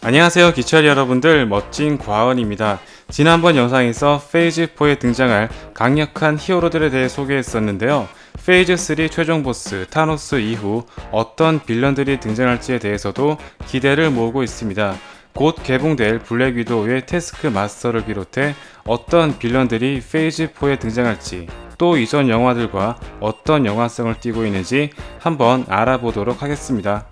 안녕하세요 기철 여러분들, 멋진 과언입니다. 지난번 영상에서 페이즈4에 등장할 강력한 히어로들에 대해 소개했었는데요. 페이즈3 최종 보스 타노스 이후 어떤 빌런들이 등장할지에 대해서도 기대를 모으고 있습니다. 곧 개봉될 블랙 위도우의 태스크 마스터를 비롯해 어떤 빌런들이 페이즈4에 등장할지, 또 이전 영화들과 어떤 연관성을 띠고 있는지 한번 알아보도록 하겠습니다.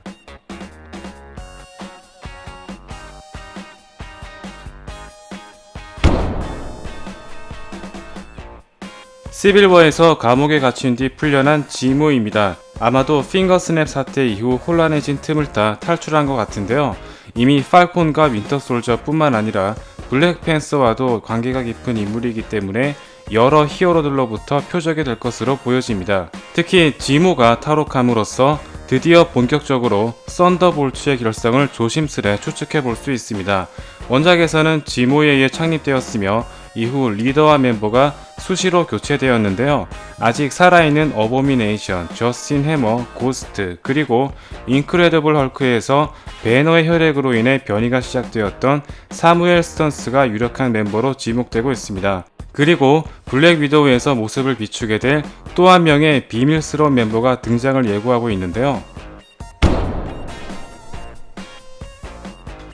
시빌워에서 감옥에 갇힌 뒤 풀려난 지모입니다. 아마도 핑거스냅 사태 이후 혼란해진 틈을 타 탈출한 것 같은데요. 이미 팔콘과 윈터솔저 뿐만 아니라 블랙팬서와도 관계가 깊은 인물이기 때문에 여러 히어로들로부터 표적이 될 것으로 보여집니다. 특히 지모가 탈옥함으로써 드디어 본격적으로 썬더볼츠의 결성을 조심스레 추측해 볼 수 있습니다. 원작에서는 지모에 의해 창립되었으며 이후 리더와 멤버가 수시로 교체되었는데요. 아직 살아있는 어보미네이션, 저스틴 해머, 고스트, 그리고 인크레더블 헐크에서 배너의 혈액으로 인해 변이가 시작되었던 사무엘 스턴스가 유력한 멤버로 지목되고 있습니다. 그리고 블랙 위도우에서 모습을 비추게 될 또 한 명의 비밀스러운 멤버가 등장을 예고하고 있는데요.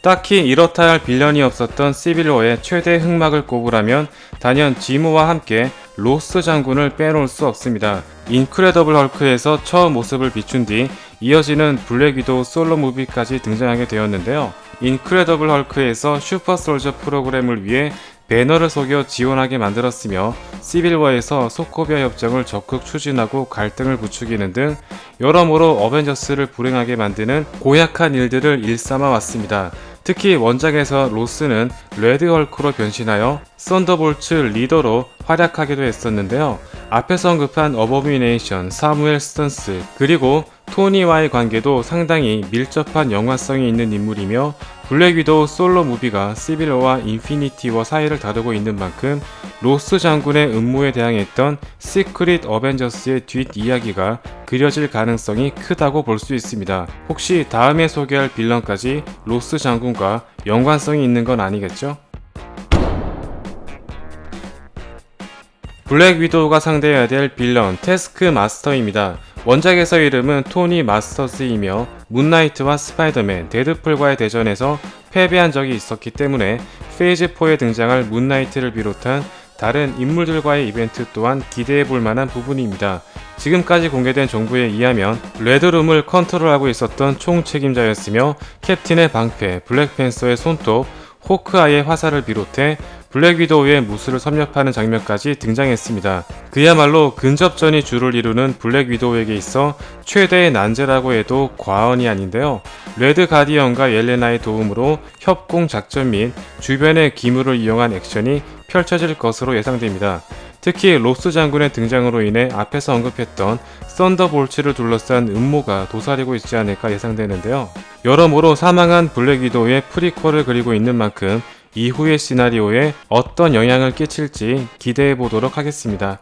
딱히 이렇다 할 빌런이 없었던 시빌워의 최대 흑막을 꼽으라면 단연 지모와 함께 로스 장군을 빼놓을 수 없습니다. 인크레더블 헐크에서 처음 모습을 비춘 뒤 이어지는 블랙 위도우 솔로 무비까지 등장하게 되었는데요. 인크레더블 헐크에서 슈퍼 솔저 프로그램을 위해 배너를 속여 지원하게 만들었으며 시빌워에서 소코비아 협정을 적극 추진하고 갈등을 부추기는 등 여러모로 어벤져스를 불행하게 만드는 고약한 일들을 일삼아 왔습니다. 특히 원작에서 로스는 레드 헐크로 변신하여 썬더볼츠 리더로 활약하기도 했었는데요. 앞에서 언급한 어보미네이션, 사무엘 스턴스, 그리고 토니와의 관계도 상당히 밀접한 연관성이 있는 인물이며 블랙 위도우 솔로 무비가 시빌워와 인피니티 워 사이를 다루고 있는 만큼 로스 장군의 음모에 대항했던 시크릿 어벤져스의 뒷이야기가 그려질 가능성이 크다고 볼 수 있습니다. 혹시 다음에 소개할 빌런까지 로스 장군과 연관성이 있는 건 아니겠죠? 블랙 위도우가 상대해야 될 빌런 태스크 마스터입니다. 원작에서 이름은 토니 마스터스이며 문나이트와 스파이더맨, 데드풀과의 대전에서 패배한 적이 있었기 때문에 페이즈4에 등장할 문나이트를 비롯한 다른 인물들과의 이벤트 또한 기대해볼 만한 부분입니다. 지금까지 공개된 정보에 의하면 레드룸을 컨트롤하고 있었던 총책임자였으며 캡틴의 방패, 블랙팬서의 손톱, 호크아이의 화살을 비롯해 블랙 위도우의 무술을 섭렵하는 장면까지 등장했습니다. 그야말로 근접전이 주를 이루는 블랙 위도우에게 있어 최대의 난제라고 해도 과언이 아닌데요. 레드 가디언과 옐레나의 도움으로 협공 작전 및 주변의 기물을 이용한 액션이 펼쳐질 것으로 예상됩니다. 특히 로스 장군의 등장으로 인해 앞에서 언급했던 썬더볼츠를 둘러싼 음모가 도사리고 있지 않을까 예상되는데요. 여러모로 사망한 블랙 위도우의 프리퀄을 그리고 있는 만큼 이후의 시나리오에 어떤 영향을 끼칠지 기대해 보도록 하겠습니다.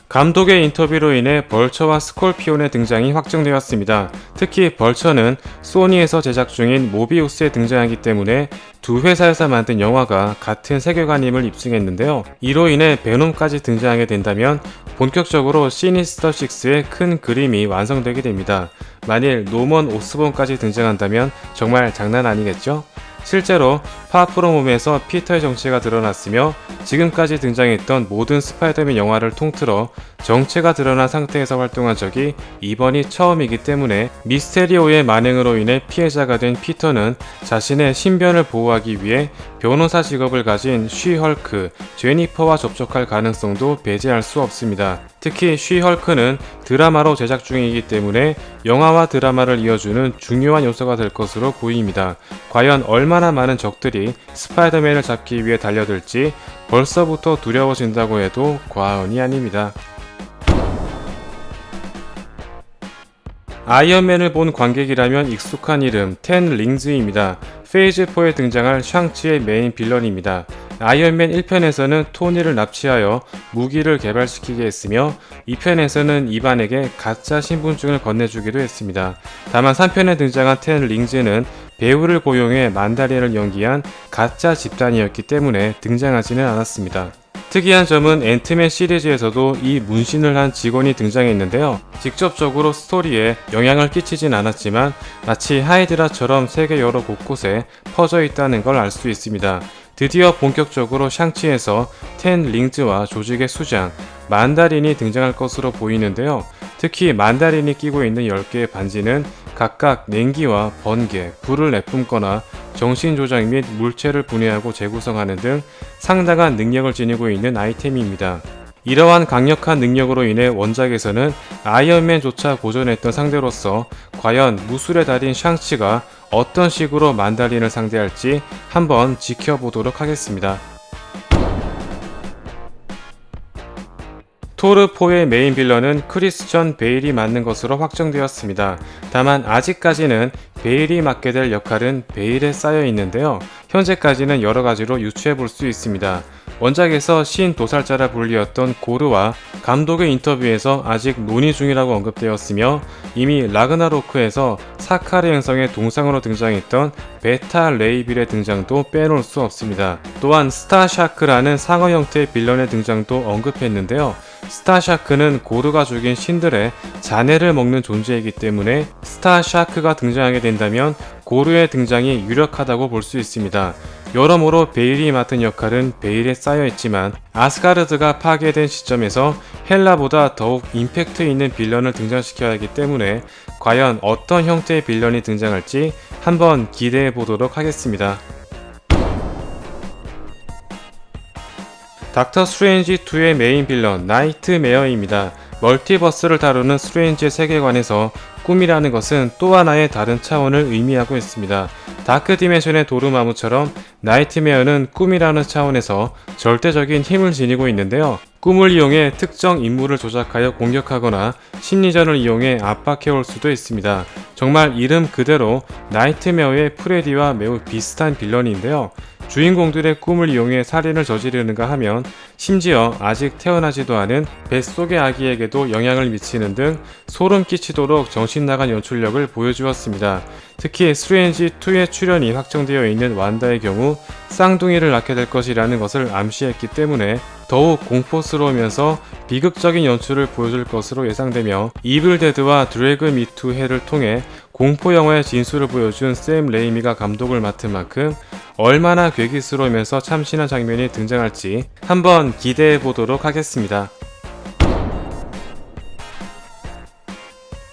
감독의 인터뷰로 인해 벌처와 스콜피온의 등장이 확정되었습니다. 특히 벌처는 소니에서 제작 중인 모비우스에 등장하기 때문에 두 회사에서 만든 영화가 같은 세계관임을 입증했는데요. 이로 인해 베놈까지 등장하게 된다면 본격적으로 시니스터6의 큰 그림이 완성되게 됩니다. 만일 노먼 오스본까지 등장한다면 정말 장난 아니겠죠? 실제로 파프롬홈에서 피터의 정체가 드러났으며 지금까지 등장했던 모든 스파이더맨 영화를 통틀어 정체가 드러난 상태에서 활동한 적이 이번이 처음이기 때문에 미스테리오의 만행으로 인해 피해자가 된 피터는 자신의 신변을 보호하기 위해 변호사 직업을 가진 쉬헐크, 제니퍼와 접촉할 가능성도 배제할 수 없습니다. 특히 쉬헐크는 드라마로 제작 중이기 때문에 영화와 드라마를 이어주는 중요한 요소가 될 것으로 보입니다. 과연 얼마나 많은 적들이 스파이더맨을 잡기 위해 달려들지 벌써부터 두려워진다고 해도 과언이 아닙니다. 아이언맨을 본 관객이라면 익숙한 이름 텐 링즈입니다. 페이즈4에 등장할 샹치의 메인 빌런입니다. 아이언맨 1편에서는 토니를 납치하여 무기를 개발시키게 했으며 2편에서는 이반에게 가짜 신분증을 건네주기도 했습니다. 다만 3편에 등장한 텐 링즈는 배우를 고용해 만다린을 연기한 가짜 집단이었기 때문에 등장하지는 않았습니다. 특이한 점은 앤트맨 시리즈에서도 이 문신을 한 직원이 등장했는데요. 직접적으로 스토리에 영향을 끼치진 않았지만 마치 하이드라처럼 세계 여러 곳곳에 퍼져 있다는 걸 알 수 있습니다. 드디어 본격적으로 샹치에서 텐 링즈와 조직의 수장 만다린이 등장할 것으로 보이는데요. 특히 만다린이 끼고 있는 10개의 반지는 각각 냉기와 번개, 불을 내뿜거나 정신조작 및 물체를 분해하고 재구성하는 등 상당한 능력을 지니고 있는 아이템입니다. 이러한 강력한 능력으로 인해 원작에서는 아이언맨조차 고전했던 상대로서 과연 무술의 달인 샹치가 어떤 식으로 만다린을 상대할지 한번 지켜보도록 하겠습니다. 토르4의 메인 빌런은 크리스천 베일이 맡는 것으로 확정되었습니다. 다만 아직까지는 베일이 맡게 될 역할은 베일에 쌓여 있는데요. 현재까지는 여러가지로 유추해 볼 수 있습니다. 원작에서 신도살자라 불리었던 고르와 감독의 인터뷰에서 아직 논의 중이라고 언급되었으며 이미 라그나로크에서 사카르 행성의 동상으로 등장했던 베타 레이빌의 등장도 빼놓을 수 없습니다. 또한 스타샤크라는 상어 형태의 빌런의 등장도 언급했는데요. 스타샤크는 고르가 죽인 신들의 자네를 먹는 존재이기 때문에 스타샤크가 등장하게 된다면 고르의 등장이 유력하다고 볼 수 있습니다. 여러모로 베일이 맡은 역할은 베일에 쌓여있지만 아스가르드가 파괴된 시점에서 헬라보다 더욱 임팩트 있는 빌런을 등장시켜야 하기 때문에 과연 어떤 형태의 빌런이 등장할지 한번 기대해 보도록 하겠습니다. 닥터 스트레인지2의 메인 빌런 나이트메어입니다. 멀티버스를 다루는 스트레인지의 세계관에서 꿈이라는 것은 또 하나의 다른 차원을 의미하고 있습니다. 다크 디멘션의 도르마무처럼 나이트메어는 꿈이라는 차원에서 절대적인 힘을 지니고 있는데요. 꿈을 이용해 특정 인물을 조작하여 공격하거나 심리전을 이용해 압박해올 수도 있습니다. 정말 이름 그대로 나이트메어의 프레디와 매우 비슷한 빌런인데요. 주인공들의 꿈을 이용해 살인을 저지르는가 하면 심지어 아직 태어나지도 않은 뱃속의 아기에게도 영향을 미치는 등 소름 끼치도록 정신나간 연출력을 보여주었습니다. 특히 스트레인지2의 출연이 확정되어 있는 완다의 경우 쌍둥이를 낳게 될 것이라는 것을 암시했기 때문에 더욱 공포스러우면서 비극적인 연출을 보여줄 것으로 예상되며 이블데드와 드래그 미 투 헬을 통해 공포영화의 진수를 보여준 샘 레이미가 감독을 맡은 만큼 얼마나 괴기스러우면서 참신한 장면이 등장할지 한번 기대해 보도록 하겠습니다.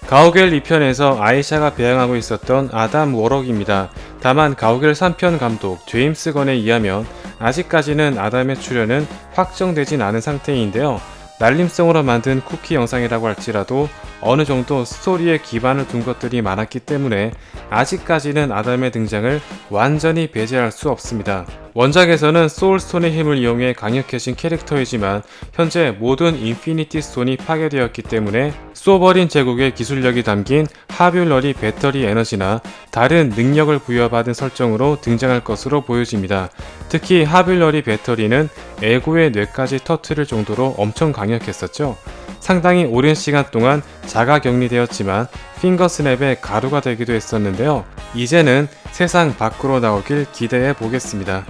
가오갤 2편에서 아이샤가 배양하고 있었던 아담 워럭입니다. 다만 가오갤 3편 감독 제임스 건에 의하면 아직까지는 아담의 출연은 확정되진 않은 상태인데요. 날림성으로 만든 쿠키 영상이라고 할지라도 어느 정도 스토리에 기반을 둔 것들이 많았기 때문에 아직까지는 아담의 등장을 완전히 배제할 수 없습니다. 원작에서는 소울스톤의 힘을 이용해 강력해진 캐릭터이지만 현재 모든 인피니티 스톤이 파괴되었기 때문에 쏘버린 제국의 기술력이 담긴 하뷸러리 배터리 에너지나 다른 능력을 부여받은 설정으로 등장할 것으로 보여집니다. 특히 하뷸러리 배터리는 에고의 뇌까지 터트릴 정도로 엄청 강력했었죠. 상당히 오랜 시간 동안 자가 격리되었지만 핑거스냅의 가루가 되기도 했었는데요. 이제는 세상 밖으로 나오길 기대해 보겠습니다.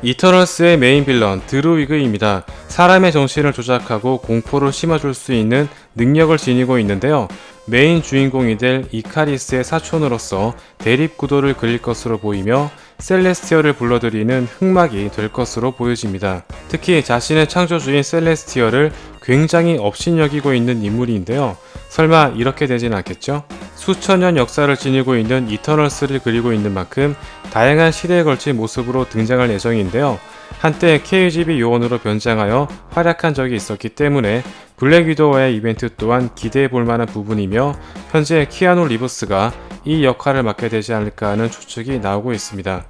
이터널스의 메인 빌런 드루이그입니다. 사람의 정신을 조작하고 공포를 심어줄 수 있는 능력을 지니고 있는데요. 메인 주인공이 될 이카리스의 사촌으로서 대립구도를 그릴 것으로 보이며 셀레스티얼을 불러들이는 흑막이 될 것으로 보여집니다. 특히 자신의 창조주인 셀레스티얼을 굉장히 업신여기고 있는 인물인데요. 설마 이렇게 되진 않겠죠? 수천년 역사를 지니고 있는 이터널스를 그리고 있는 만큼 다양한 시대에 걸친 모습으로 등장할 예정인데요. 한때 KGB 요원으로 변장하여 활약한 적이 있었기 때문에 블랙 위도우의 이벤트 또한 기대해 볼 만한 부분이며 현재 키아누 리브스가 이 역할을 맡게 되지 않을까 하는 추측이 나오고 있습니다.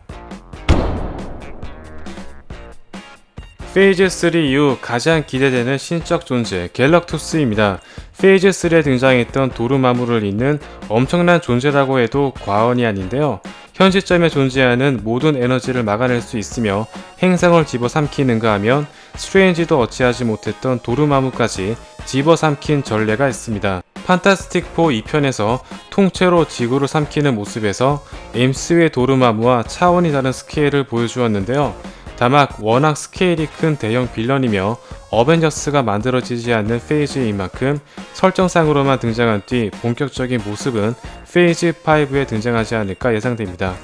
페이즈 3 이후 가장 기대되는 신적 존재 갤럭투스입니다. 페이즈 3에 등장했던 도르마무를 잇는 엄청난 존재라고 해도 과언이 아닌데요. 현 시점에 존재하는 모든 에너지를 막아낼 수 있으며 행성을 집어삼키는가 하면 스트레인지도 어찌하지 못했던 도르마무까지 집어삼킨 전례가 있습니다. 판타스틱 4 2편에서 통째로 지구를 삼키는 모습에서 엠스의 도르마무와 차원이 다른 스케일을 보여주었는데요. 다만 워낙 스케일이 큰 대형 빌런이며 어벤져스가 만들어지지 않는 페이즈인 만큼 설정상으로만 등장한 뒤 본격적인 모습은 페이즈 5에 등장하지 않을까 예상됩니다.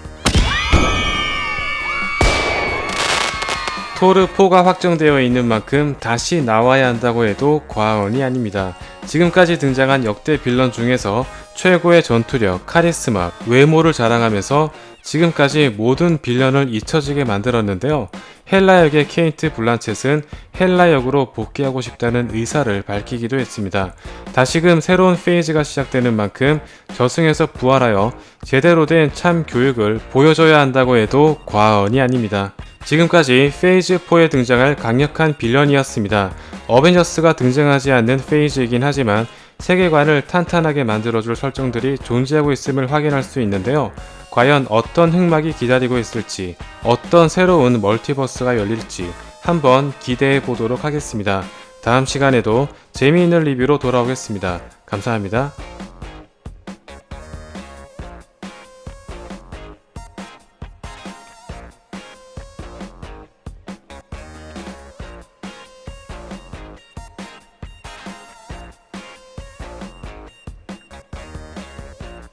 토르4가 확정되어 있는 만큼 다시 나와야 한다고 해도 과언이 아닙니다. 지금까지 등장한 역대 빌런 중에서 최고의 전투력, 카리스마, 외모를 자랑하면서 지금까지 모든 빌런을 잊혀지게 만들었는데요. 헬라 역의 케이트 블란쳇은 헬라 역으로 복귀하고 싶다는 의사를 밝히기도 했습니다. 다시금 새로운 페이즈가 시작되는 만큼 저승에서 부활하여 제대로 된 참 교육을 보여줘야 한다고 해도 과언이 아닙니다. 지금까지 페이즈 4에 등장할 강력한 빌런이었습니다. 어벤져스가 등장하지 않는 페이즈이긴 하지만 세계관을 탄탄하게 만들어줄 설정들이 존재하고 있음을 확인할 수 있는데요. 과연 어떤 흑막이 기다리고 있을지, 어떤 새로운 멀티버스가 열릴지 한번 기대해 보도록 하겠습니다. 다음 시간에도 재미있는 리뷰로 돌아오겠습니다. 감사합니다.